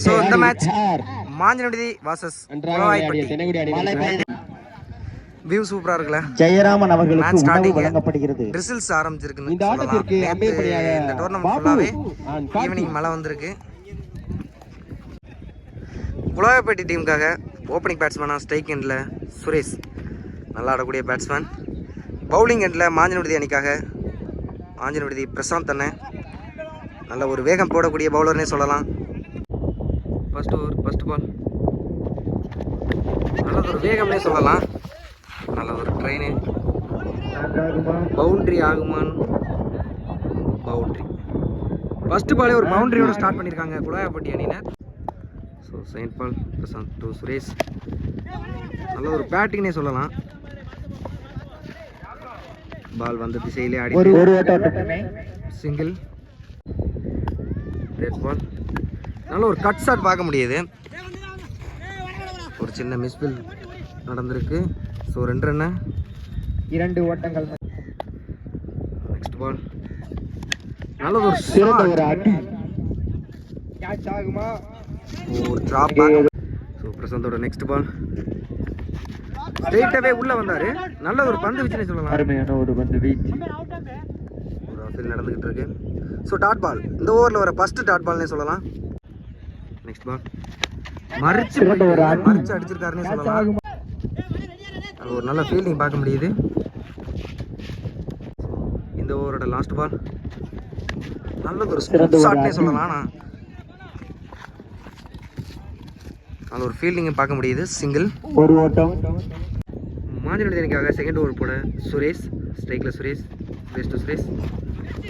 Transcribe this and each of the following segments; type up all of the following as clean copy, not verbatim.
So இந்த match மாஞ்சனடி versus view சூப்பரா இருக்குல்ல. ஜெயராமன் அவர்களுக்கு மேட்ச் ஸ்டார்டிங் வழங்கப்படுகிறது. ட்ரிசில்ஸ் ஆரம்பிச்சிருக்கு. இந்த டோர்னமெண்ட் ஃபுல்லாவே ஈவினிங் மழை வந்திருக்கு. குலாயப்பட்டி டீமுக்காக ஓப்பனிங் பேட்ஸ்மேனா ஸ்ட்ரைக் எண்டில் சுரேஷ் நல்லா ஆடக்கூடிய பேட்ஸ்மேன். பவுலிங் எண்டில் மாஞ்சனடி அணிக்காக மாஞ்சனடி பிரசாந்த் அண்ணன் நல்ல ஒரு வேகம் போடக்கூடிய பவுலர்னே சொல்லலாம். ஃபர்ஸ்ட் ஓவர் ஃபர்ஸ்ட் பால் நல்ல ஒரு வேகம்னே சொல்லலாம். நல்ல ஒரு ட்ரெயின் பவுண்ட்ரி ஆகுமான் பவுண்ட்ரி ஃபர்ஸ்ட் பாலே ஒரு பவுண்டரியோட ஸ்டார்ட் பண்ணியிருக்காங்க குலாயப்பட்டி அணியினர். So second ball Prashanth to Suresh நல்ல ஒரு பேட்டிங்னே சொல்லலாம். பால் வந்த திசையிலே ஆடி சிங்கிள். தேர்ட் பால் நல்ல ஒரு கட் ஷாட் பார்க்க முடியுது. ஒரு சின்ன மிஸ்பில் நடந்திருக்கு. ஸோ 2 ரன்னு 2 ஓட்டங்கள். நெக்ஸ்ட் பால் நல்ல ஒரு கேட்ச் ஆகுமா ஒரு டிராப். ஸோ பிரசாந்தோட நெக்ஸ்ட் பால் ஸ்ட்ரெயிட்டாவே உள்ள வந்தாரு. நல்ல ஒரு பந்து வீச்சுன்னு சொல்லலாம். அருமையான ஒரு பந்து வீச்சு ஒரு ஆஃபில் நடந்துகிட்டு இருக்கு. ஸோ டாட் பால் இந்த ஓவரில் வர ஃபர்ஸ்ட் டாட் பால்னே சொல்லலாம். நெக்ஸ்ட் பால் மறிச்சு அடிச்சிருக்காருன்னே சொல்லலாம். அது ஒரு நல்ல ஃபீல்டிங் பார்க்க முடியுது. இந்த ஓவரோட லாஸ்ட் பால் நல்ல ஒரு ஷாட்னே சொல்லலாம். நல்ல ஒரு ஃபீல்டிங்கை பார்க்க முடியுது. சிங்கிள் ஒரு ஓட்டம். மாஞ்சனடி அணிக்காக செகண்ட் ஓவர் போட சுரேஷ் ஸ்ட்ரைக்கில் சுரேஷ் டு சுரேஷ்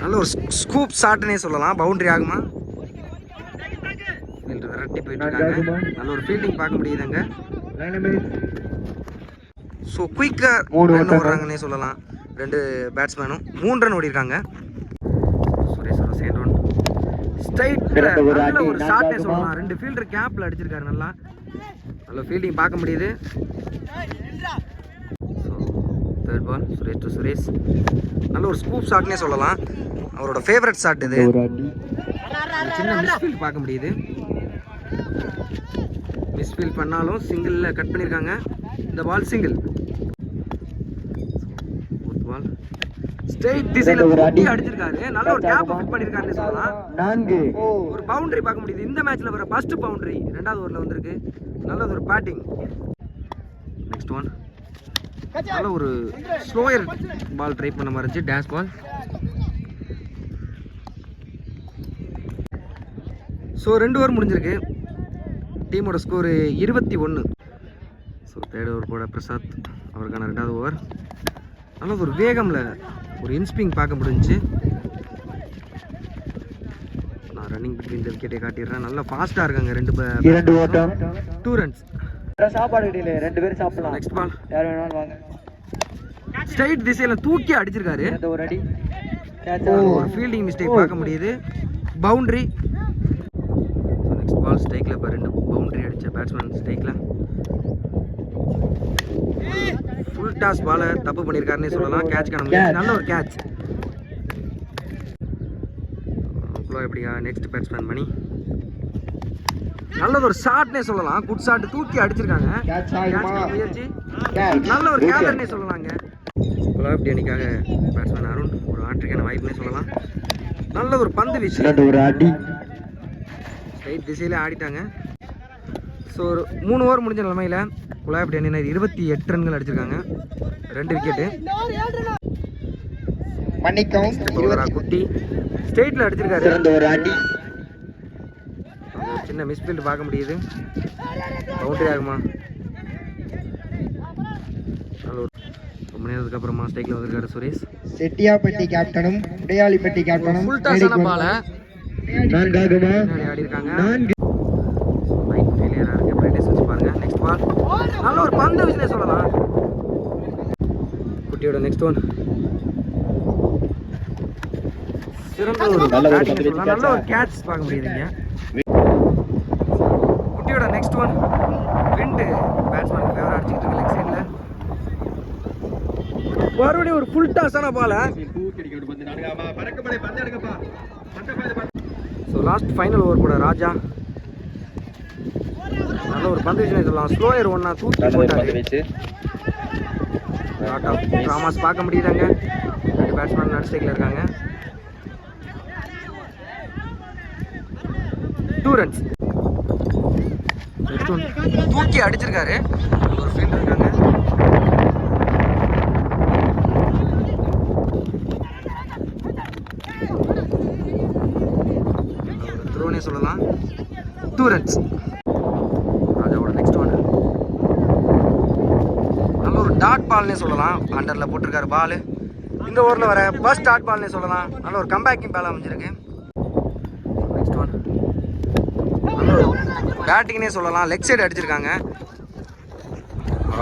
நல்ல ஒரு ஸ்கூப் ஷாட்னே சொல்லலாம். பவுண்டரி ஆகுமா விரட்டி போயிட்டு இருக்காங்க. நல்ல ஒரு ஃபீல்டிங் பார்க்க முடியுதுங்க. ஸோ குயிக்காக ரன் ஓடுறாங்கன்னே சொல்லலாம். 2 பேட்ஸ்மேனும் 3 ரன் ஓடிருக்காங்க. சுரேஷோட செகண்ட் ஒன் ஸ்ட்ரைட் நல்ல ஒரு ஷாட்னே சொல்லலாம். 2 ஃபீல்டர் கேப்ல அடிச்சிருக்காரு. நல்ல ஃபீல்டிங் பார்க்க முடியுது. So third ball Suresh to Suresh நல்ல ஒரு ஸ்கூப் ஷாட்னே சொல்லலாம். அவரோட ஃபேவரட் ஷாட் இது. சின்ன மிஸ்ஃபீல்ட் பார்க்க முடியுது. மிஸ்ஃபீல்ட் பண்ணாலும் சிங்கிளில் கட் பண்ணியிருக்காங்க. இந்த பால் சிங்கிள். பால் ஸ்ட்ரைட் திசையில தூக்கி அடிச்சிருக்காரு. நல்ல ஒரு கேப் ஃபிட் பண்ணிருக்காருன்னு சொல்லலாம். 4 ஒரு பவுண்டரி பார்க்க முடியுது. இந்த மேட்ச்ல வர ஃபர்ஸ்ட் பவுண்டரி 2வது ஓவர்ல வந்திருக்கு. நல்ல ஒரு பேட்டிங். நெக்ஸ்ட் ஒன் நல்ல ஒரு ஸ்லோயர் பால் ட்ரை பண்ண மாதிரி இருந்துச்சு. டேஷ் பால். ஸோ 2 ஓவர் முடிஞ்சிருக்கு. டீமோட ஸ்கோர் 21. ஸோ தேர்ட் ஓவர் போட பிரசாத் அவருக்கான 2வது ஓவர் நல்ல ஒரு வேகம்ல ஒரு இன்ஸ்பிங் பார்க்க முடிஞ்சிச்சு. நான் ரன்னிங் பிட்வீன் விக்கெட்டை காட்டிடுறேன். நல்லா ஃபாஸ்ட்டாக இருக்காங்க 2 ஓட்டம் 2 ரன்ஸ். சாப்பாடு கடையில் 2 பேரும் சாப்பிடலாம். நெக்ஸ்ட் பால் யார் வேணாலும் வாங்க. ஸ்ட்ரைட் திசையில தூக்கி அடிச்சிருக்காரு. ஒரு அடி ஒரு ஃபீல்டிங் மிஸ்டேக் பார்க்க முடியுது. பவுண்டரி. நெக்ஸ்ட் பால் ஸ்ட்ரைக்ல இப்போ 2 பவுண்டரி அடிச்ச பேட்ஸ்மேன் ஸ்ட்ரைக்ல ஃபுல் டாஸ் பால தப்பு பண்ணியிருக்காருன்னு சொல்லலாம். கேட்ச் காண முடியாது. நல்ல ஒரு கேட்ச். எப்படியா நெக்ஸ்ட் பேட்ஸ்மேன் மணி நல்ல ஒரு ஷாட்னே சொல்லலாம். குட் ஷாட் தூக்கி அடிச்சிருக்காங்க. முயற்சி நல்ல ஒரு கேப்டனே சொல்லலாங்க. குலாபடி அணிக்காக பேட்ஸ்மேன் அருண் ஒரு ஆட்ரிக்கான வாய்ப்புனே சொல்லலாம். நல்ல ஒரு பந்து வீச்சு ஒரு அடி ஸ்ட்ரைட் திசையில ஆடிட்டாங்க. ஸோ ஒரு 3 ஓவர் முடிஞ்ச நிலைமையில குலாபடி அணியினர் 28 ரன்கள் அடிச்சிருக்காங்க. 2 விக்கெட்டு. குட்டி ஸ்ட்ரைட்ல அடிச்சிருக்காரு. ஒரு அடி சின்ன மிஸ்ஃபீல்ட் பார்க்க முடியுது. பவுண்டரி ஆகுமா? ரொம்ப நேரத்துக்கு அப்புறமா ஸ்ட்ரைக்ல வந்திருக்காரு சுரேஷ். செட்டியாப்பட்டி கேப்டனும் உடையாளிப்பட்டி கேப்டனும் ஃபுல் டாஸான பால 4 ஆகுமா ஆடி இருக்காங்க. 4 ரைட் ஃபெயிலியரா இருக்கு. பிரைட்னஸ் வச்சு பாருங்க. நெக்ஸ்ட் பால் நல்ல ஒரு பந்து வீச்சுனே சொல்லலாம். குட்டியோட நெக்ஸ்ட் ஒன் சிறந்த ஒரு பேட்டிங் சொல்லலாம். நல்ல ஒரு கேட்ச் பார்க்க முடியுதுங்க. குட்டியோட next one wind batsman favour அடிச்சிட்டு இருக்கு லெக் சைடுல. மறுபடியும் ஒரு ஃபுல் டாஸான பால. ஸோ லாஸ்ட் ஃபைனல் ஓவர் கூட ராஜா ஒரு பந்து வீச்சுன்னு சொல்லலாம். ஸ்லோயர் ஒன்னா தூக்கி போட்டாரு. லாட் ஆஃப் ட்ராமாஸ் பார்க்க முடியுதாங்க. 2 பேட்ஸ்மேன் நட் ஸ்ட்ரைக்ல இருக்காங்க. 2 ரன்ஸ். தூக்கி அடிச்சிருக்காரு. ஒரு ஃபீல்டர் இருக்காங்க. ஒரு த்ரோனே சொல்லலாம். 2 ரன்ஸ். அதோட நெக்ஸ்ட் ஒன் நல்ல ஒரு டாட் பால்னே சொல்லலாம். அண்டரில் போட்டிருக்காரு பால். இந்த ஓவரில் வர ஃபர்ஸ்ட் டாட் பால்னே சொல்லலாம். நல்ல ஒரு கம்பேக்கிங் பால் அமைஞ்சிருக்கு. நெக்ஸ்ட் ஒன் நல்ல ஒரு பேட்டிங்னே சொல்லலாம். லெக் சைடு அடிச்சிருக்காங்க.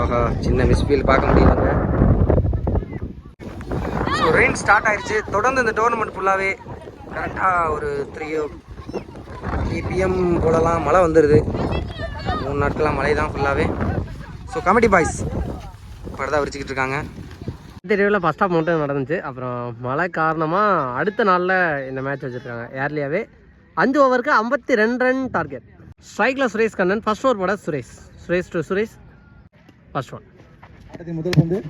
ஆஹா, சின்ன மிஸ்ஃபீல் பார்க்க முடியுதுங்க. ஸோ ரெயின் ஸ்டார்ட் ஆயிடுச்சு. தொடர்ந்து இந்த டோர்னமெண்ட் ஃபுல்லாகவே கரெக்டாக ஒரு 3 PM போலலாம் மழை வந்துடுது. 3 நாட்களாக மழை தான் ஃபுல்லாகவே. ஸோ கமிட்டி பாய்ஸ் படத்தை விரிச்சிக்கிட்டு இருக்காங்க. தெரியவில் ஃபஸ்ட் ஆஃப் மட்டும் நடந்துச்சு. அப்புறம் மழை காரணமாக அடுத்த நாளில் இந்த மேட்ச் வச்சுருக்காங்க. ஏர்லியாகவே 5 ஓவருக்கு 52 ரன் டார்கெட். ஸ்ட்ரைக்கில் சுரேஷ் கண்ணன். ஃபர்ஸ்ட் ஓவர் போட Suresh to Suresh. First one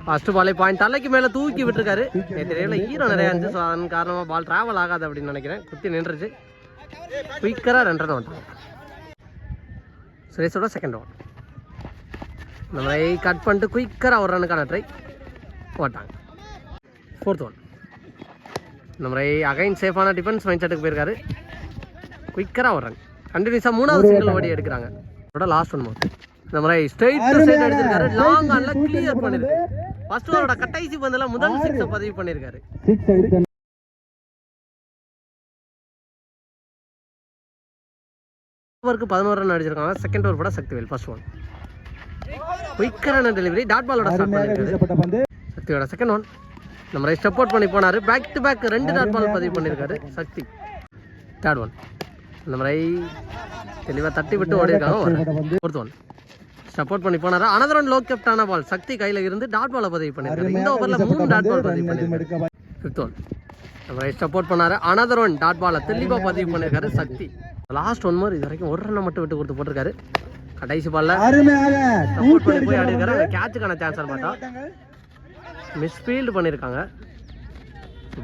first பாலே பாயிண்ட் தலைக்கு மேலே தூக்கி விட்டுருக்காரு. தெரியல ஈரம் நிறையா இருந்துச்சு. ஸோ அதன் காரணமாக பால் ட்ராவல் ஆகாது அப்படின்னு நினைக்கிறேன். குத்தி நின்றுச்சு. குயிக்கராக 2 ரன் வந்துட்டாங்க. சுரேஷோட செகண்ட் ஓவர் இந்த மாதிரி கட் பண்ணிட்டு குயிக்கராக 1 ரன்னுக்கான ட்ரை போட்டாங்க. 4th ஒன் இந்த மாதிரி அகைன் சேஃபான டிஃபென்ஸ் மைண்ட் செட்டுக்கு போயிருக்காரு. குயிக்கராக 1 ரன். கண்டினியூஸாக 3வது சிங்கிள் ஓடி எடுக்கிறாங்க. அதோட லாஸ்ட் ஒன் இந்த மாதிரி ஸ்ட்ரைட் சைடு அடிச்சிருக்காரு. லாங் ஆன்ல கிளியர் பண்ணிருக்கு. ஃபர்ஸ்ட் ஓவரோட கடைசி பந்துல முதல் 6 பதிவு பண்ணிருக்காரு. ஓவருக்கு 11 ரன் அடிச்சிருக்காங்க. செகண்ட் ஓவர் போட சக்திவேல். ஃபர்ஸ்ட் ஒன் குயிக்கரான டெலிவரி டாட் பாலோட ஸ்டார்ட் பண்ணிருக்காரு. சக்தியோட செகண்ட் ஒன் இந்த மாதிரி ஸ்டெப் அவுட் பண்ணி போனாரு. Back to back 2 dot ball பதிவு பண்ணிருக்காரு சக்தி. தேர்ட் ஒன் இந்த மாதிரி தெளிவாக தட்டி விட்டு ஓடி இருக்காங்க. 4th ஒன் ஸ்டெப் அவுட் பண்ணி போனாரு. அனதர் ஒன் லோ கேப்டான பால் சக்தி கையில் இருந்து டாட் பாலை பதிவு பண்ணிருக்காரு. இந்த ஓவரில் 3 டாட் பால் பதிவு பண்ணிருக்காரு. 5th ஒன் இந்த மாதிரி ஸ்டெப் அவுட் பண்ணாரு. அனதர் ஒன் டாட் பாலை தெளிவாக பதிவு பண்ணிருக்காரு சக்தி. லாஸ்ட் 1 மோர் இது வரைக்கும் 1 ரன்னை மட்டும் விட்டு கொடுத்து போட்டிருக்காரு. கடைசி பால்ல சப்போர்ட் பண்ணி போய் ஆடி இருக்காரு. கேட்சுக்கான சான்ஸ் பார்த்தா மிஸ்ஃபீல்டு பண்ணியிருக்காங்க.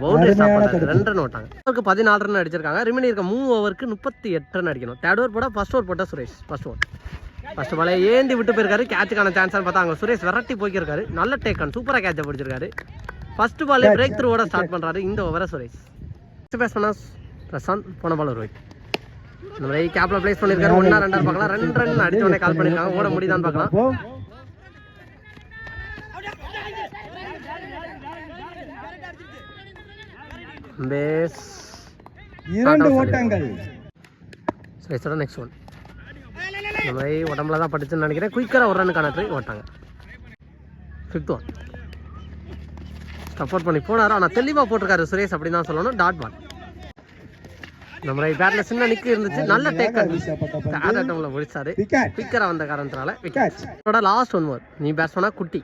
பவுண்டரி ஸ்டாப் பண்ணாரு. 2 ரன் ஓட்டாங்க. ஓவருக்கு 14 ரன் அடிச்சிருக்காங்க. ரிமைனிங் இருக்க 3 ஓவருக்கு 38 ரன் அடிக்கணும். தேர்ட் ஓவர் போட ஃபர்ஸ்ட் ஓவர் போட்ட சுரேஷ். ஃபர்ஸ்ட் பாலை ஏந்தி விட்டு போயிருக்காரு. கேட்சுக்கான சான்ஸ் பார்த்தா அங்கே சுரேஷ் விரட்டி போய்க்கிருக்காரு. நல்ல டேக்கன் சூப்பராக கேட்சை பிடிச்சிருக்காரு. ஃபர்ஸ்ட் பாலே பிரேக் த்ரூவோட ஸ்டார்ட் பண்ணுறாரு இந்த ஓவரை சுரேஷ். பேட்ஸ்மேனா பிரசாந்த், போன பால் ஒரு வைட். இந்த மாதிரி கேப்ல பிளேஸ் பண்ணியிருக்காரு. 1 2 பார்க்கலாம். 2 ரன் அடிச்ச உடனே கால் பண்ணியிருக்காங்க. ஓட முடியுதான்னு பார்க்கலாம். பேஸ் 2 ஓட்டங்கள். சுரேஷோட நெக்ஸ்ட் ஒன் இந்த மாதிரி உடம்புல தான் பட்டுச்சுன்னு நினைக்கிறேன். குயிக்கராக 1 ரன்னுக்கான ட்ரை ஓட்டாங்க. 5th ஒன் சப்போர்ட் பண்ணி போனார். ஆனால் தெளிவாக போட்டிருக்காரு சுரேஷ் அப்படின்னு தான் சொல்லணும். டாட் பால் இந்த மாதிரி பேட்டில் சின்ன நிற்கு இருந்துச்சு. நல்ல டேக்கர் ஆட்டம்ல முடிச்சாரு. குயிக்கராக வந்த காரணத்தினால விக்கெட். லாஸ்ட் 1 மோர் நீ பேட்ஸ்மேனா குட்டி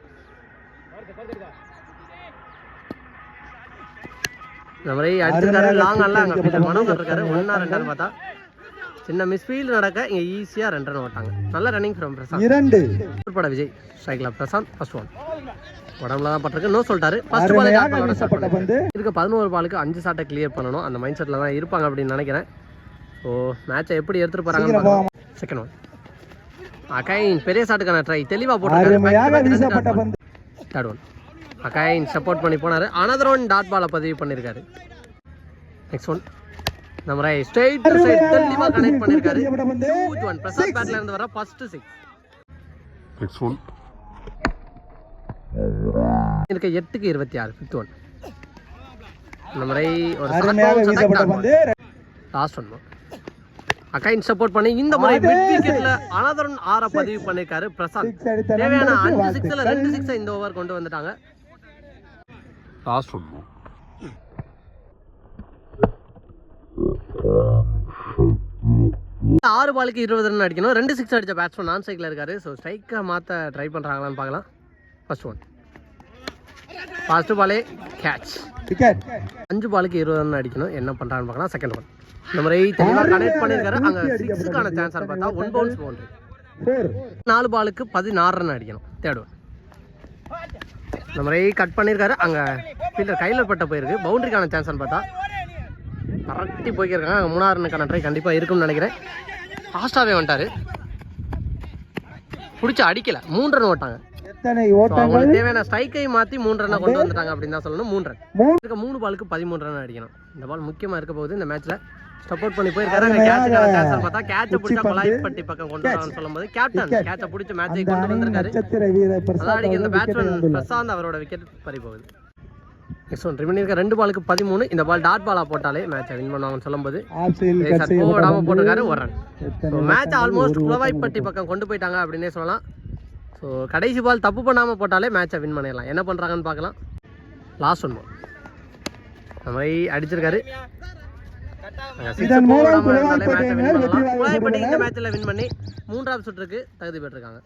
இந்த மாதிரி அடிச்சிருக்காரு. லாங் ஆன்ல அங்கே மனம் இருக்காரு. 1 2 பார்த்தா சின்ன மிஸ்ஃபீல்டு நடக்க இங்கே ஈஸியாக 2 ரன் ஓட்டாங்க. நல்ல ரன்னிங் ஃப்ரம் பிரசாந்த். பட விஜய் ஸ்ட்ரைக்ல பிரசாந்த். ஃபர்ஸ்ட் ஒன் உடம்புல தான் பட்டிருக்கு. நோ சொல்லிட்டாரு. ஃபர்ஸ்ட் பால் இதுக்கு 11 பாலுக்கு 5 ஷாட்டை கிளியர் பண்ணணும். அந்த மைண்ட் செட்டில் தான் இருப்பாங்க அப்படின்னு நினைக்கிறேன். ஸோ மேட்சை எப்படி எடுத்துட்டு போறாங்க. செகண்ட் ஒன் அகைன் பெரிய ஷாட்டுக்கான ட்ரை தெளிவாக போட்டாரு. தேர்ட் ஒன் அகைன் சப்போர்ட் பண்ணி போனாரு. அனதர் ஒன் டாட் பாலை பதிவு பண்ணியிருக்காரு. நெக்ஸ்ட் ஒன் நம்ம ஸ்ட்ரைட் டு சைடு தெளிவா கனெக்ட் பண்ணிருக்காரு. ஹியூஜ் ஒன் பிரசாத் பேட்ல இருந்து வர ஃபர்ஸ்ட் 6. நெக்ஸ்ட் ஒன் இருக்கு 8க்கு 26. 5th ஒன் நம்ம ஒரு லாஸ்ட் ஒன் அகைன் சப்போர்ட் பண்ணி இந்த முறை மிட் விக்கெட்ல அனதர் ஒன் 6 பதிவு பண்ணிருக்காரு பிரசாத். தேவையான 5 6ல 2 6 இந்த ஓவர் கொண்டு வந்துட்டாங்க. லாஸ்ட் ஒன் 6 பாலுக்கு 20 ரன் அடிக்கணும். 2 6 அடிச்ச பேட்ஸ்மேன் நான் ஸ்ட்ரைக்ல இருக்காரு. ஸோ ஸ்ட்ரைக்கை மாற்ற ட்ரை பண்ணுறாங்களான்னு பார்க்கலாம். ஃபர்ஸ்ட் ஒன் ஃபர்ஸ்ட் பாலே கேட்ச். 5 பாலுக்கு 20 ரன் அடிக்கணும். என்ன பண்ணுறாங்கன்னு பார்க்கலாம். செகண்ட் ஒன் இந்த மாதிரி தெளிவாக கனெக்ட் பண்ணியிருக்காரு. அங்கே 6க்கான சான்ஸ் பார்த்தா 1 பவுன்ஸ் பவுண்டரி. 4 பாலுக்கு 16 ரன் அடிக்கணும். தேர்ட் ஒன் இந்த மாதிரி கட் பண்ணியிருக்காரு. அங்கே ஃபீல்டர் கையில் பட்ட போயிருக்கு. பவுண்டரிக்கான சான்ஸ்னு பார்த்தா கரெக்டி போய்க்கிருக்காங்க. அங்கே 3ஆவது ரன்னுக்கான ட்ரை கண்டிப்பாக இருக்கும்னு நினைக்கிறேன். ஃபாஸ்ட்டாகவே வந்துட்டார். பிடிச்சி அடிக்கல. 3 ரன் ஓட்டாங்க. அவங்களுக்கு தேவையான ஸ்ட்ரைக்கை மாற்றி 3 ரன்னை கொண்டு வந்துட்டாங்க அப்படின்னு தான் சொல்லணும். 3 ரன் 3 பாலுக்கு 13 ரன் அடிக்கணும். இந்த பால் முக்கியமாக இருக்க போகுது இந்த மேட்ச்சில். சப்போர்ட் பண்ணி போயிருக்காரு. அங்கே கேட்சுக்கான சான்ஸ் பார்த்தா கேட்சை பிடிச்சா கொலாய்பட்டி பக்கம் கொண்டு வரான்னு சொல்லும்போது கேப்டன் கேட்சை பிடிச்ச மேட்சை கொண்டு வந்திருக்காரு. அதான் இந்த பேட்ஸ்மேன் பிரசாந்த் அவரோட விக்கெட் பறி போகுது. நெக்ஸ்ட் ஒன் ரிமைன் இருக்க 2 பாலுக்கு 13. இந்த பால் டாட் பாலாக போட்டாலே மேட்சை வின் பண்ணுவாங்கன்னு சொல்லும்போது விடாமல் போட்டிருக்காரு. 1 run. So match almost Kulavaipatti பக்கம் கொண்டு போயிட்டாங்க அப்படின்னே சொல்லலாம். ஸோ கடைசி பால் தப்பு பண்ணாமல் போட்டாலே மேட்சை வின் பண்ணிடலாம். என்ன பண்ணுறாங்கன்னு பார்க்கலாம். லாஸ்ட் ஒன் பால் அந்த மாதிரி அடிச்சிருக்காரு. குளவாய்ப்பட்டி இந்த மேட்ச்ல வின் பண்ணி 3ஆவது சுற்றுக்கு தகுதி பெற்றிருக்காங்க.